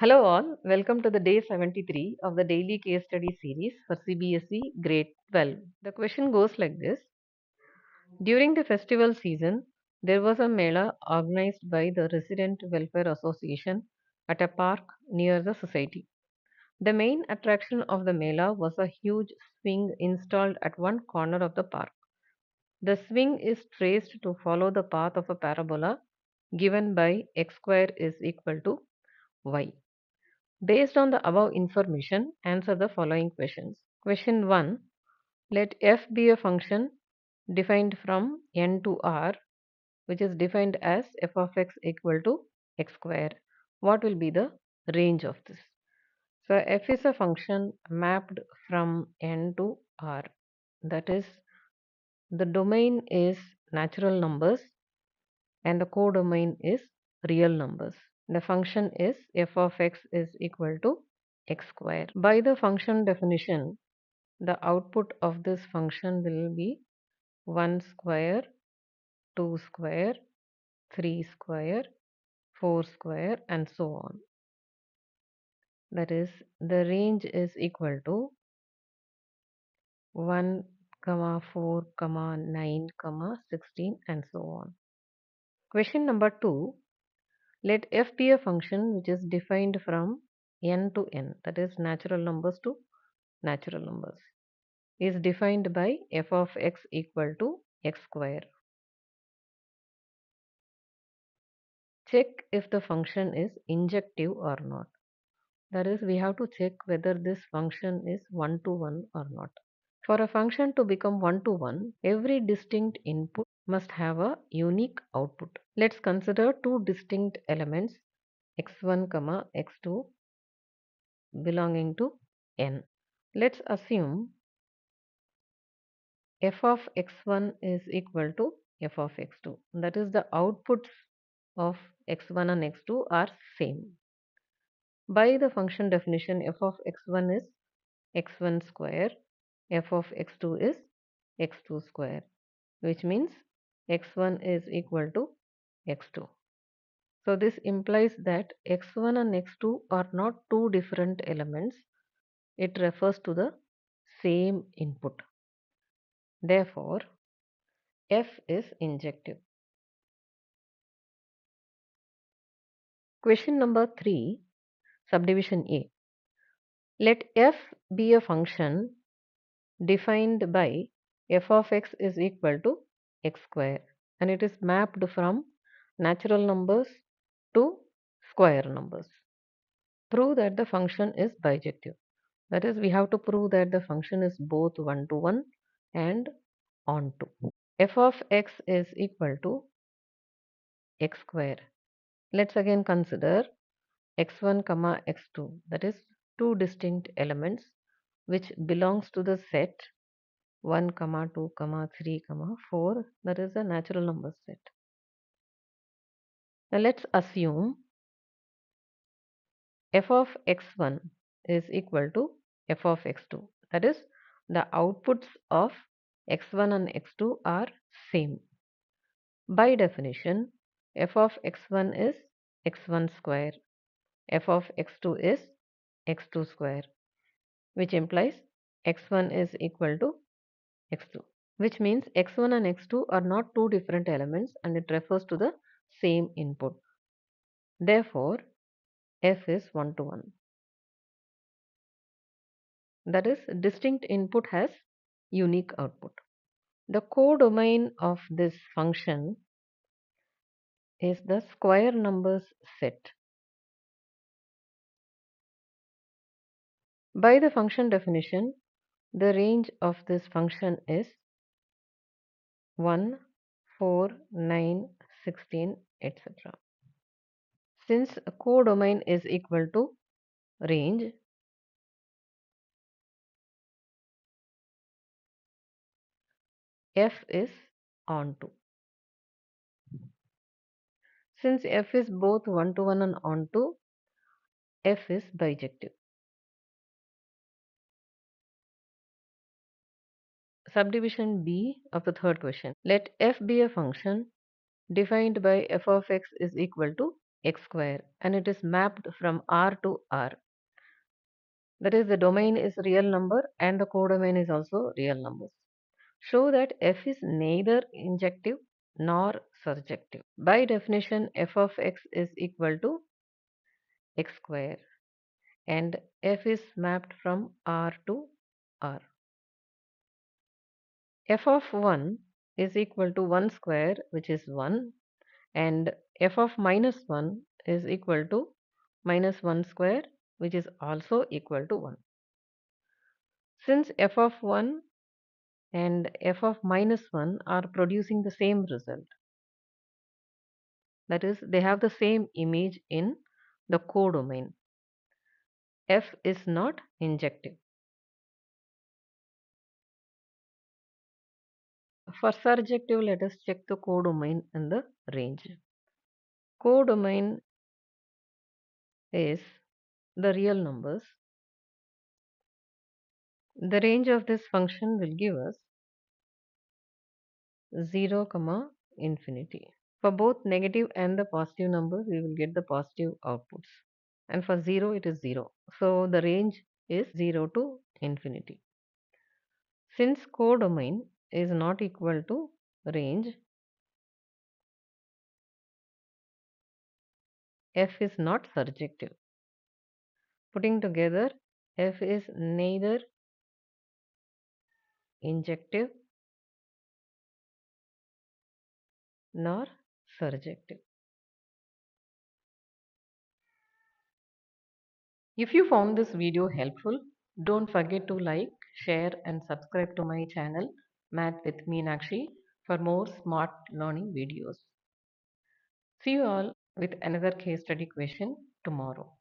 Hello all, welcome to the day 73 of the daily case study series for Cbse grade 12. The question goes like this. During the festival season, there was a mela organized by the Resident Welfare Association at a park near the society. The main attraction of the mela was a huge swing installed at one corner of the park. The swing is traced to follow the path of a parabola given by x square is equal to y. Based on the above information, answer the following questions. Question 1. Let f be a function defined from n to r, which is defined as f of x equal to x square. What will be the range of this? So f is a function mapped from n to r. That is, the domain is natural numbers and the codomain is real numbers. The function is f of x is equal to x square. By the function definition, the output of this function will be 1 square, 2 square, 3 square, 4 square and so on. That is, the range is equal to 1, 4, 9, 16 and so on. Question number 2. Let f be a function which is defined from n to n, that is natural numbers to natural numbers, is defined by f of x equal to x square. Check if the function is injective or not. That is, we have to check whether this function is one-to-one or not. For a function to become one-to-one, every distinct input must have a unique output. Let's consider two distinct elements x1, x2 belonging to n. Let's assume f of x1 is equal to f of x2. That is, the outputs of x1 and x2 are same. By the function definition, f of x1 is x1 square, f of x2 is x2 square, which means x1 is equal to x2. So this implies that x1 and x2 are not two different elements. It refers to the same input. Therefore, f is injective. Question number 3, subdivision A. Let f be a function defined by f of x is equal to x square and it is mapped from natural numbers to square numbers. Prove that the function is bijective. That is, we have to prove that the function is both one-to-one and onto. F of x is equal to x square. Let's again consider x1, x2, that is two distinct elements which belongs to the set 1, 2, 3, 4, that is a natural number set. Now let's assume f of x1 is equal to f of x2. That is, the outputs of x1 and x2 are same. By definition, f of x1 is x1 square, f of x2 is x2 square, which implies x1 is equal to x2, which means x1 and x2 are not two different elements and it refers to the same input. Therefore, f is one-to-one. That is, distinct input has unique output. The codomain of this function is the square numbers set. By the function definition, the range of this function is 1, 4, 9, 16, etc. Since codomain is equal to range, f is onto. Since f is both one-to-one and onto, f is bijective. Subdivision B of the third question. Let f be a function defined by f of x is equal to x square, and it is mapped from R to R. That is, the domain is real number and the codomain is also real numbers. Show that f is neither injective nor surjective. By definition, f of x is equal to x square and f is mapped from R to R. F of 1 is equal to 1 square, which is 1, and f of minus 1 is equal to minus 1 square, which is also equal to 1. Since f of 1 and f of minus 1 are producing the same result, that is, they have the same image in the codomain, f is not injective. For surjective, let us check the codomain in the range. Codomain is the real numbers. The range of this function will give us 0, comma infinity. For both negative and the positive numbers, we will get the positive outputs. And for 0, it is 0. So the range is 0 to infinity. Since codomain is not equal to range, f is not surjective. Putting together, f is neither injective nor surjective. If you found this video helpful, don't forget to like, share and subscribe to my channel Math with Meenakshi for more smart learning videos. See you all with another case study question tomorrow.